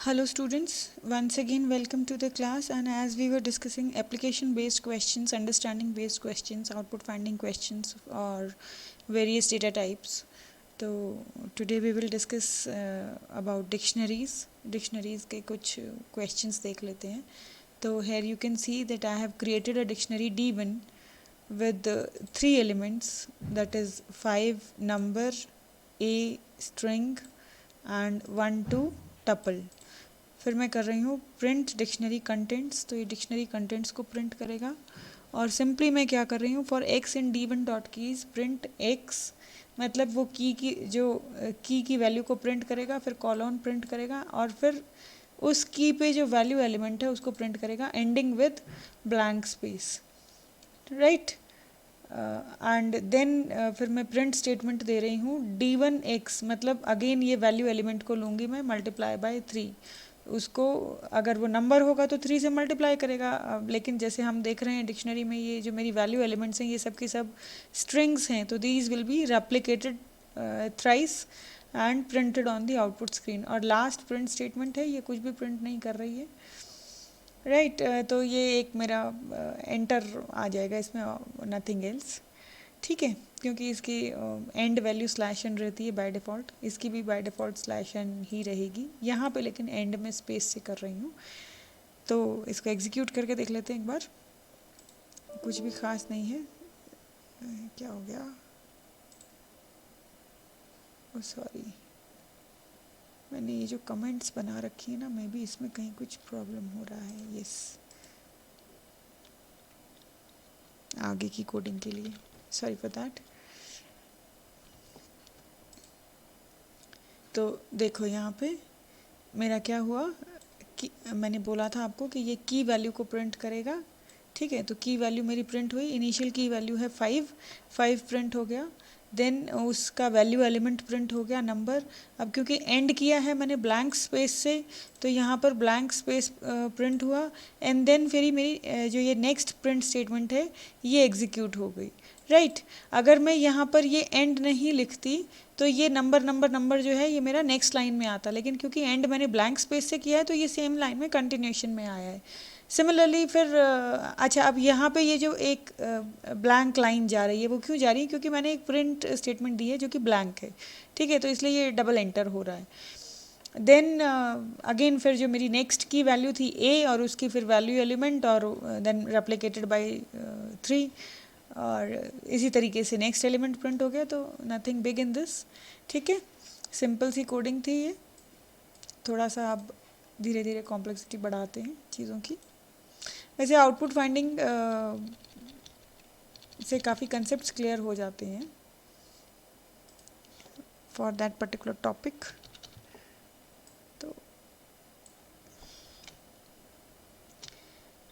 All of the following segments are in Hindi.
Hello students, once again welcome to the class, and as we were discussing application based questions, understanding based questions, output finding questions or various data types. So today we will discuss about dictionaries के कुछ questions देख लेते हैं. So here you can see that I have created a dictionary D1 with 3 elements, that is 5 number, a string and 1 2 tuple. फिर मैं कर रही हूँ प्रिंट डिक्शनरी कंटेंट्स, तो ये डिक्शनरी कंटेंट्स को प्रिंट करेगा. और सिंपली मैं क्या कर रही हूँ, for x in D1 dot keys print x, मतलब वो की वैल्यू को प्रिंट करेगा, फिर कॉलन प्रिंट करेगा और फिर उस की पे जो वैल्यू एलिमेंट है उसको प्रिंट करेगा ending with blank space, right. And then फिर मैं प्रिंट स्टेटमेंट दे रही हूँ D1x, मतलब अगेन ये वैल्यू एलिमेंट को लूँगी मैं, मल्टीप्लाई बाय 3. उसको अगर वो नंबर होगा तो 3 से मल्टीप्लाई करेगा, लेकिन जैसे हम देख रहे हैं डिक्शनरी में ये जो मेरी वैल्यू एलिमेंट्स हैं ये सब की सब स्ट्रिंग्स हैं, तो these will be replicated thrice and printed on the output screen. और लास्ट प्रिंट स्टेटमेंट है, ये कुछ भी प्रिंट नहीं कर रही है, राइट. तो ये एक मेरा एंटर आ जाएगा इसमें, नथिंग एल्स, ठीक है, क्योंकि इसकी एंड वैल्यू स्लैश एन रहती है बाय डिफ़ॉल्ट, इसकी भी बाय डिफ़ॉल्ट स्लैश एन ही रहेगी यहाँ पे, लेकिन एंड में स्पेस से कर रही हूँ. तो इसको एग्जीक्यूट करके देख लेते हैं एक बार. कुछ भी खास नहीं है. क्या हो गया, ओ सॉरी, मैंने ये जो कमेंट्स बना रखी है ना, मे बी इसमें कहीं कुछ प्रॉब्लम हो रहा है. यस, आगे की कोडिंग के लिए सॉरी फॉर दैट. तो देखो यहाँ पे मेरा क्या हुआ कि मैंने बोला था आपको कि ये की वैल्यू को प्रिंट करेगा, ठीक है. तो की वैल्यू मेरी प्रिंट हुई, इनिशियल की वैल्यू है 5 प्रिंट हो गया. देन उसका वैल्यू एलिमेंट प्रिंट हो गया नंबर. अब क्योंकि एंड किया है मैंने ब्लैंक स्पेस से, तो यहाँ पर ब्लैंक स्पेस प्रिंट हुआ. एंड देन फिर मेरी जो ये नेक्स्ट प्रिंट स्टेटमेंट है ये एग्जीक्यूट हो गई, राइट. अगर मैं यहाँ पर ये एंड नहीं लिखती तो ये नंबर जो है ये मेरा नेक्स्ट लाइन में आता, लेकिन क्योंकि एंड मैंने ब्लैंक स्पेस से किया है तो ये सेम लाइन में कंटिन्यूशन में आया है. सिमिलरली फिर अच्छा, अब यहाँ पे ये जो एक ब्लैंक लाइन जा रही है वो क्यों जा रही है, क्योंकि मैंने एक प्रिंट स्टेटमेंट दी है जो कि ब्लैंक है, ठीक है, तो इसलिए ये डबल एंटर हो रहा है. देन अगेन फिर जो मेरी नेक्स्ट की वैल्यू थी ए, और उसकी फिर वैल्यू एलिमेंट और देन रेप्लिकेटेड बाय 3, और इसी तरीके से नेक्स्ट एलिमेंट प्रिंट हो गया. तो नथिंग बिग इन दिस, ठीक है, सिंपल सी कोडिंग थी ये. थोड़ा सा आप धीरे धीरे कॉम्प्लेक्सिटी बढ़ाते हैं चीज़ों की. वैसे आउटपुट फाइंडिंग से काफ़ी कंसेप्ट्स क्लियर हो जाते हैं फॉर दैट पर्टिकुलर टॉपिक. तो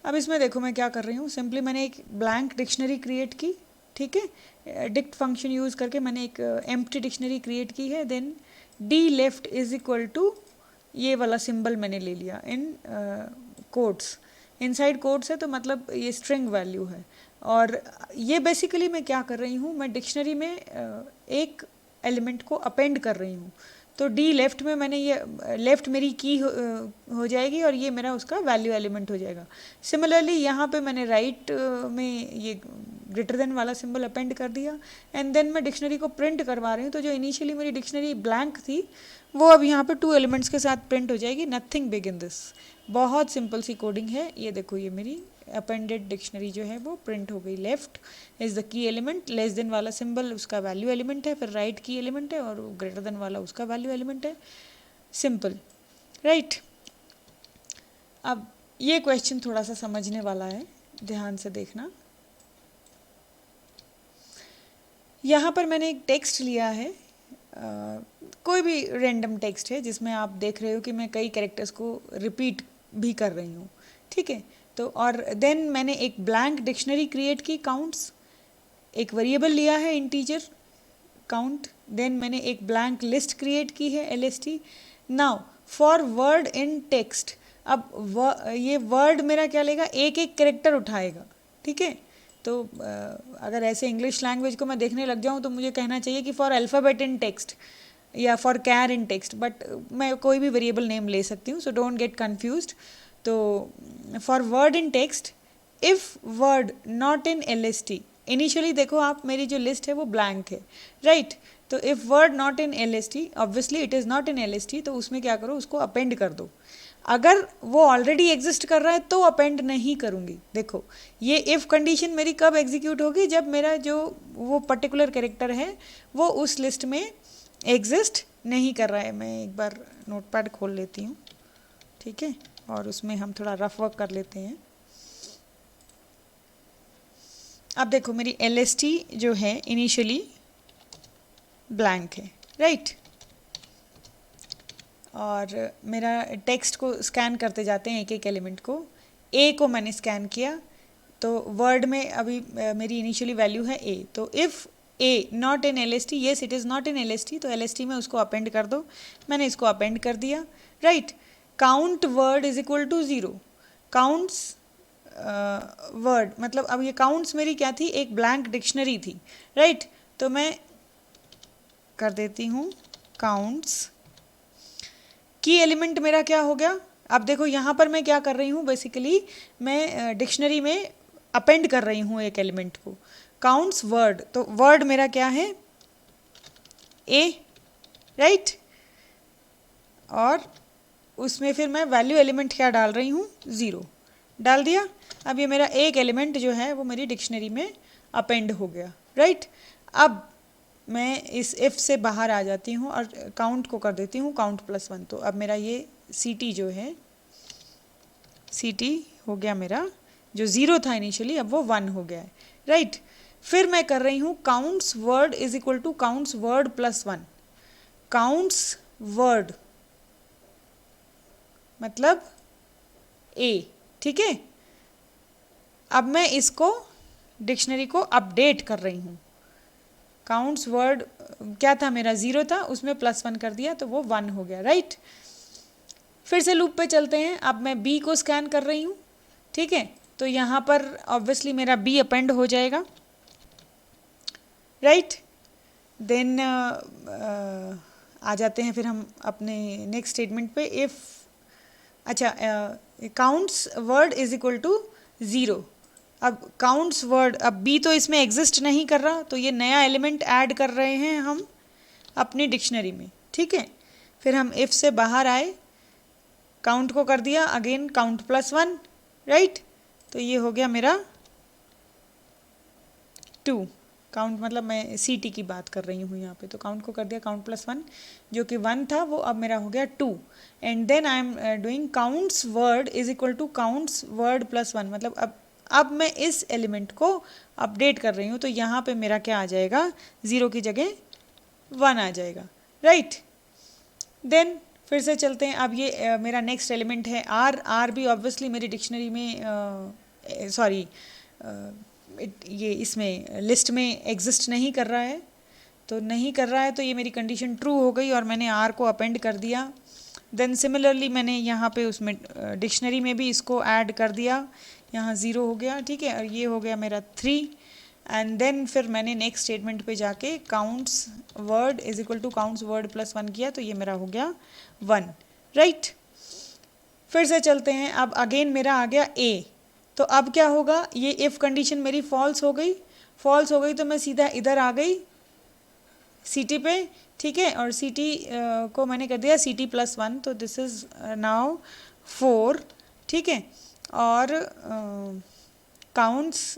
अब इसमें देखो मैं क्या कर रही हूँ, सिंपली मैंने एक ब्लैंक डिक्शनरी क्रिएट की, ठीक है, डिक्ट फंक्शन यूज़ करके मैंने एक एम्प्टी डिक्शनरी क्रिएट की है. Then D left is equal to ये वाला सिंबल मैंने ले लिया इन कोड्स, इनसाइड कोड्स है, तो मतलब ये स्ट्रिंग वैल्यू है. और ये बेसिकली मैं क्या कर रही हूँ, मैं डिक्शनरी में एक एलिमेंट को अपेंड कर रही हूँ. तो डी लेफ्ट में मैंने ये लेफ्ट मेरी की हो जाएगी और ये मेरा उसका वैल्यू एलिमेंट हो जाएगा. सिमिलरली यहाँ पे मैंने राइट में ये ग्रेटर देन वाला सिंबल अपेंड कर दिया. एंड देन मैं डिक्शनरी को प्रिंट करवा रही हूँ, तो जो इनिशियली मेरी डिक्शनरी ब्लैंक थी वो अब यहाँ पे 2 एलिमेंट्स के साथ प्रिंट हो जाएगी. नथिंग बिग इन दिस, बहुत सिंपल सी कोडिंग है. ये देखो, ये मेरी अपेंडेड डिक्शनरी जो है वो प्रिंट हो गई. Left is the key element, less than वाला सिंबल उसका वैल्यू एलिमेंट है, फिर राइट की एलिमेंट है और ग्रेटर देन वाला उसका वैल्यू एलिमेंट है. Simple, right. अब ये क्वेश्चन थोड़ा सा समझने वाला है, ध्यान से देखना. यहाँ पर मैंने एक टेक्स्ट लिया है, कोई भी रैंडम टेक्स्ट है जिसमें आप देख रहे हो कि मैं कई कैरेक्टर्स को रिपीट भी कर रही हूँ, ठीक है. तो और देन मैंने एक ब्लैंक डिक्शनरी क्रिएट की, काउंट्स, एक वेरिएबल लिया है इंटीजर काउंट. देन मैंने एक ब्लैंक लिस्ट क्रिएट की है LST. Now for word in text, अब ये वर्ड मेरा क्या लेगा, एक एक कैरेक्टर उठाएगा, ठीक है. तो अगर ऐसे इंग्लिश लैंग्वेज को मैं देखने लग जाऊँ तो मुझे कहना चाहिए कि फॉर अल्फ़ाबेट इन टेक्स्ट, या for char in text, but मैं कोई भी वेरिएबल नेम ले सकती हूँ, सो डोंट गेट कन्फ्यूज्ड. तो for word in text, if word not in LST, initially देखो आप मेरी जो लिस्ट है वो ब्लैंक है, राइट. तो if word not in LST, obviously it is not in LST, तो उसमें क्या करो, उसको अपेंड कर दो. अगर वो ऑलरेडी एग्जिस्ट कर रहा है तो अपेंड नहीं करूँगी. देखो ये इफ़ कंडीशन मेरी कब एग्जीक्यूट होगी, जब मेरा जो वो पर्टिकुलर कैरेक्टर है वो उस लिस्ट में एग्जिस्ट नहीं कर रहा है. मैं एक बार नोटपैड खोल लेती हूँ, ठीक है, और उसमें हम थोड़ा रफ वर्क कर लेते हैं. अब देखो मेरी LST जो है इनिशियली ब्लैंक है, राइट. और मेरा टेक्स्ट को स्कैन करते जाते हैं एक एक एलिमेंट को. ए को मैंने स्कैन किया, तो वर्ड में अभी मेरी इनिशियली वैल्यू है ए. तो if A not in LST, yes it is not in LST, तो LST में उसको अपेंड कर दो. मैंने इसको अपेंड कर दिया, right. Count word is equal to 0. Counts word मतलब अब ये काउंट्स मेरी क्या थी, एक ब्लैंक डिक्शनरी थी, राइट. तो मैं कर देती हूँ काउंट्स. की एलिमेंट मेरा क्या हो गया. अब देखो यहाँ पर मैं क्या कर रही हूँ, बेसिकली मैं डिक्शनरी में अपेंड कर रही हूँ एक एलिमेंट को. काउंट्स वर्ड, तो वर्ड मेरा क्या है, ए, राइट. और उसमें फिर मैं वैल्यू एलिमेंट क्या डाल रही हूँ, 0 डाल दिया. अब ये मेरा एक एलिमेंट जो है वो मेरी डिक्शनरी में अपेंड हो गया, राइट. अब मैं इस इफ़ से बाहर आ जाती हूँ और काउंट को कर देती हूँ काउंट प्लस 1. तो अब मेरा ये CT जो है, CT हो गया मेरा, जो 0 था इनिशियली अब वो 1 हो गया है, राइट. फिर मैं कर रही हूँ counts word is equal to counts word plus 1. Counts word मतलब A, ठीक है. अब मैं इसको डिक्शनरी को अपडेट कर रही हूँ. काउंट्स वर्ड क्या था मेरा, 0 था, उसमें प्लस 1 कर दिया तो वो 1 हो गया, राइट. फिर से लूप पे चलते हैं. अब मैं B को स्कैन कर रही हूँ, ठीक है. तो यहाँ पर ऑब्वियसली मेरा B अपेंड हो जाएगा, राइट. देन आ जाते हैं फिर हम अपने नेक्स्ट स्टेटमेंट पे. इफ़ अच्छा counts word is equal to 0. अब काउंट्स वर्ड, अब B तो इसमें एग्जिस्ट नहीं कर रहा, तो ये नया एलिमेंट ऐड कर रहे हैं हम अपनी डिक्शनरी में, ठीक है. फिर हम इफ़ से बाहर आए, काउंट को कर दिया, अगेन काउंट प्लस 1, राइट. तो ये हो गया मेरा 2. काउंट मतलब मैं CT की बात कर रही हूँ यहाँ पे. तो काउंट को कर दिया काउंट प्लस 1, जो कि 1 था वो अब मेरा हो गया 2. And then I am doing counts word is equal to counts word plus 1. मतलब अब मैं इस एलिमेंट को अपडेट कर रही हूँ, तो यहाँ पे मेरा क्या आ जाएगा, 0 की जगह 1 आ जाएगा, राइट. देन फिर से चलते हैं. अब ये मेरा नेक्स्ट एलिमेंट है R भी ऑब्वियसली मेरी डिक्शनरी में सॉरी ये इसमें लिस्ट में एग्जिस्ट नहीं कर रहा है. तो नहीं कर रहा है तो ये मेरी कंडीशन ट्रू हो गई और मैंने R को अपेंड कर दिया. देन सिमिलरली मैंने यहाँ पे उसमें डिक्शनरी में भी इसको ऐड कर दिया, यहाँ 0 हो गया, ठीक है. और ये हो गया मेरा 3. एंड देन फिर मैंने नेक्स्ट स्टेटमेंट पे जाके counts word is equal to counts word plus 1 किया, तो ये मेरा हो गया 1, राइट. फिर से चलते हैं. अब अगेन मेरा आ गया A. तो अब क्या होगा, ये इफ़ कंडीशन मेरी फॉल्स हो गई. फॉल्स हो गई तो मैं सीधा इधर आ गई CT पे, ठीक है. और CT को मैंने कर दिया CT प्लस 1, तो दिस इज़ नाउ 4, ठीक है. और काउंट्स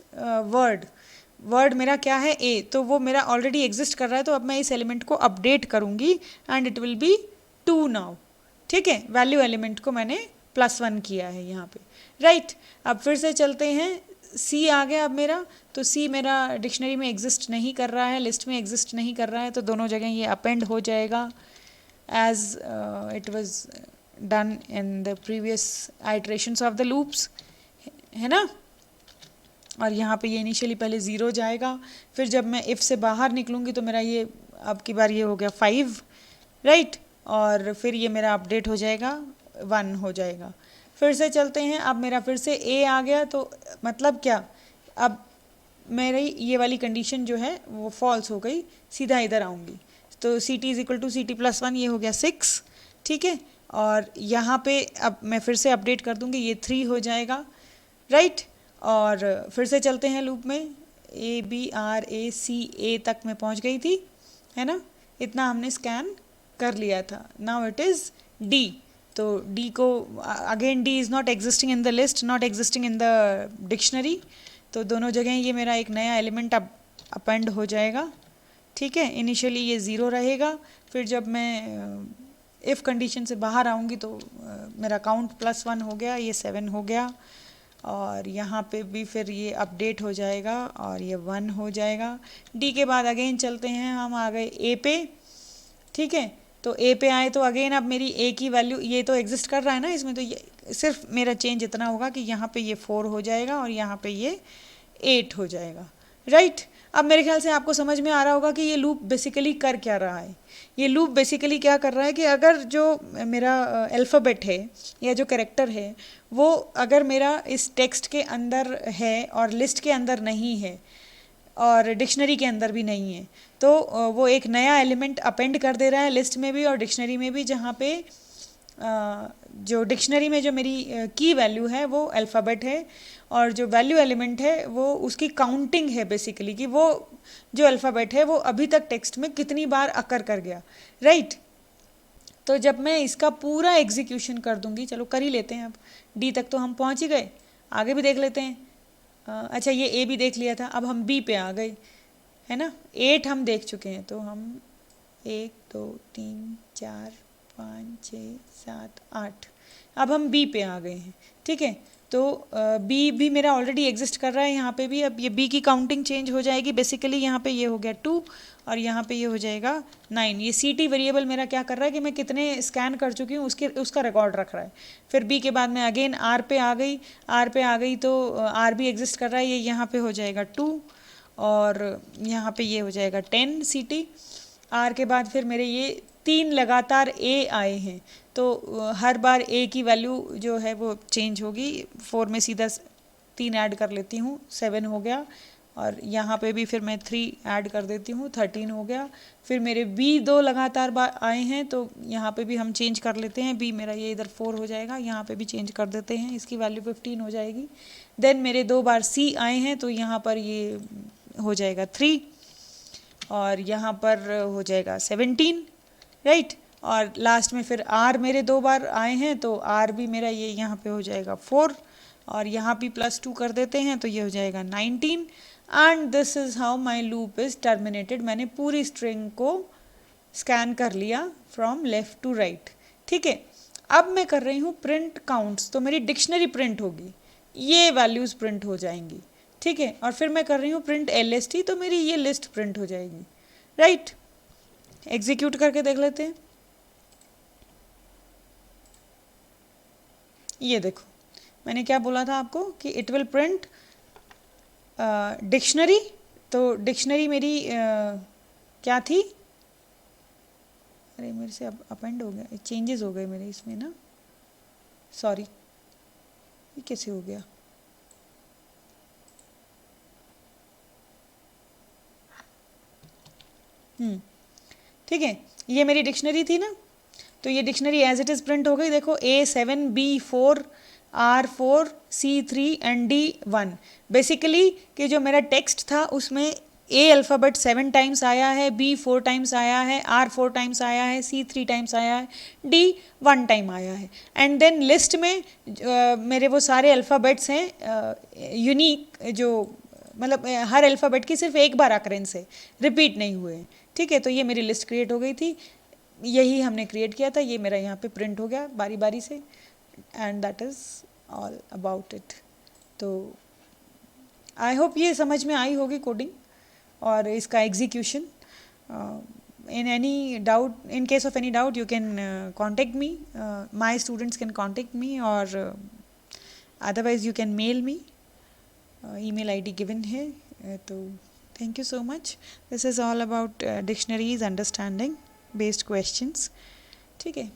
वर्ड मेरा क्या है, A. तो वो मेरा ऑलरेडी एग्जिस्ट कर रहा है, तो अब मैं इस एलिमेंट को अपडेट करूँगी and it will be 2 now, ठीक है. वैल्यू एलिमेंट को मैंने प्लस 1 किया है यहाँ पे, राइट. अब फिर से चलते हैं. C आ गया अब मेरा. तो C मेरा डिक्शनरी में एग्जिस्ट नहीं कर रहा है, लिस्ट में एग्जिस्ट नहीं कर रहा है, तो दोनों जगह ये अपेंड हो जाएगा as it was done in the previous iterations of the loops, है ना. और यहाँ पे ये इनिशियली पहले 0 जाएगा, फिर जब मैं इफ़ से बाहर निकलूँगी तो मेरा ये अब की बार ये हो गया 5, राइट. और फिर ये मेरा अपडेट हो जाएगा 1 हो जाएगा. फिर से चलते हैं. अब मेरा फिर से A आ गया, तो मतलब क्या, अब मेरी ये वाली कंडीशन जो है वो फॉल्स हो गई, सीधा इधर आऊँगी. तो C T is equal to C T plus 1, ये हो गया 6, ठीक है। और यहाँ पे अब मैं फिर से अपडेट कर दूँगी, ये 3 हो जाएगा, राइट। और फिर से चलते हैं लूप में, ए बी आर ए सी ए तक मैं पहुँच गई थी, है ना, इतना हमने स्कैन कर लिया था। नाउ इट इज़ डी, तो डी को again D is not existing in the list, not existing in the dictionary, तो दोनों जगह ये मेरा एक नया एलिमेंट अब अपेंड हो जाएगा, ठीक है। इनिशियली ये 0 रहेगा, फिर जब मैं इफ़ कंडीशन से बाहर आऊँगी तो मेरा काउंट +1 हो गया, ये 7 हो गया, और यहाँ पे भी फिर ये अपडेट हो जाएगा और ये 1 हो जाएगा। डी के बाद अगेन चलते हैं, हम आ गए ए पे, ठीक है। तो ए पे आए तो अगेन अब मेरी ए की वैल्यू, ये तो एग्जिस्ट कर रहा है ना इसमें, तो ये सिर्फ मेरा चेंज इतना होगा कि यहाँ पे ये 4 हो जाएगा और यहाँ पे ये 8 हो जाएगा, राइट। अब मेरे ख्याल से आपको समझ में आ रहा होगा कि ये लूप बेसिकली कर क्या रहा है। ये लूप बेसिकली क्या कर रहा है कि अगर जो मेरा अल्फ़ाबेट है या जो कैरेक्टर है वो अगर मेरा इस टेक्स्ट के अंदर है और लिस्ट के अंदर नहीं है और डिक्शनरी के अंदर भी नहीं है, तो वो एक नया एलिमेंट अपेंड कर दे रहा है लिस्ट में भी और डिक्शनरी में भी, जहाँ पे जो डिक्शनरी में जो मेरी की वैल्यू है वो अल्फ़ाबेट है और जो वैल्यू एलिमेंट है वो उसकी काउंटिंग है बेसिकली, कि वो जो अल्फ़ाबेट है वो अभी तक टेक्स्ट में कितनी बार अकर कर गया, राइट। तो जब मैं इसका पूरा एग्जीक्यूशन कर दूंगी, चलो कर ही लेते हैं, अब डी तक तो हम पहुंच ही गए, आगे भी देख लेते हैं। अच्छा ये ए भी देख लिया था, अब हम बी पे आ गए, है ना। 8 हम देख चुके हैं, तो हम 1 2 3 4 5 6 7 8, अब हम बी पे आ गए हैं, ठीक है। तो बी भी मेरा ऑलरेडी एग्जिस्ट कर रहा है यहाँ पे भी, अब ये बी की काउंटिंग चेंज हो जाएगी बेसिकली, यहाँ पे ये हो गया 2 और यहाँ पे ये हो जाएगा 9। ये सी टी वेरिएबल मेरा क्या कर रहा है कि मैं कितने स्कैन कर चुकी हूँ उसका रिकॉर्ड रख रहा है। फिर बी के बाद मैं अगेन आर पे आ गई, तो आर भी एग्जिस्ट कर रहा है, ये यहाँ पे हो जाएगा 2 और यहाँ पे ये हो जाएगा 10 सी टी। आर के बाद फिर मेरे ये 3 लगातार ए आए हैं, तो हर बार ए की वैल्यू जो है वो चेंज होगी। 4 में सीधा 3 ऐड कर लेती हूँ, 7 हो गया, और यहाँ पे भी फिर मैं 3 ऐड कर देती हूँ, 13 हो गया। फिर मेरे बी 2 लगातार आए हैं, तो यहाँ पे भी हम चेंज कर लेते हैं, बी मेरा ये इधर 4 हो जाएगा, यहाँ पे भी चेंज कर देते हैं, इसकी वैल्यू 15 हो जाएगी। देन मेरे 2 बार सी आए हैं, तो यहाँ पर ये हो जाएगा 3 और यहाँ पर हो जाएगा 17, राइट। और लास्ट में फिर आर मेरे 2 बार आए हैं, तो आर भी मेरा ये यहाँ पे हो जाएगा 4 और यहाँ भी +2 कर देते हैं, तो ये हो जाएगा 19। And this is how my loop is terminated. मैंने पूरी स्ट्रिंग को स्कैन कर लिया फ्रॉम लेफ़्ट टू राइट, ठीक है। अब मैं कर रही हूँ प्रिंट काउंट्स, तो मेरी डिक्शनरी प्रिंट होगी, ये वैल्यूज़ प्रिंट हो जाएंगी, ठीक है। और फिर मैं कर रही हूँ प्रिंट LST, तो मेरी ये लिस्ट प्रिंट हो जाएगी, राइट। एग्जीक्यूट करके देख लेते हैं। ये देखो मैंने क्या बोला था आपको कि इट विल प्रिंट डिक्शनरी, तो डिक्शनरी मेरी क्या थी, अरे मेरे से अपेंड हो गया, चेंजेस हो गए मेरे इसमें ना, सॉरी ये कैसे हो गया, ठीक है। ये मेरी डिक्शनरी थी ना, तो ये dictionary as it is print हो गई। देखो A7 B4 R4 C3 and D1। Basically कि जो मेरा टेक्स्ट था उसमें A अल्फ़ाबेट 7 टाइम्स आया है, B 4 टाइम्स आया है, R 4 टाइम्स आया है, C 3 टाइम्स आया है, D 1 टाइम आया है। एंड देन लिस्ट में मेरे वो सारे अल्फ़ाबेट्स हैं यूनिक, जो मतलब हर अल्फ़ाबेट की सिर्फ एक बार अकरेंस है, रिपीट नहीं हुए, ठीक है। तो ये मेरी लिस्ट क्रिएट हो गई थी, यही हमने क्रिएट किया था, ये मेरा यहाँ पे प्रिंट हो गया बारी बारी से, and that is all about it. तो आई होप ये समझ में आई होगी कोडिंग और इसका execution. in any doubt, in case of any doubt, you can contact me, my students can contact me, or otherwise you can mail me, email ID given here. So thank you so much. This is all about dictionaries understanding based questions. ठीक है।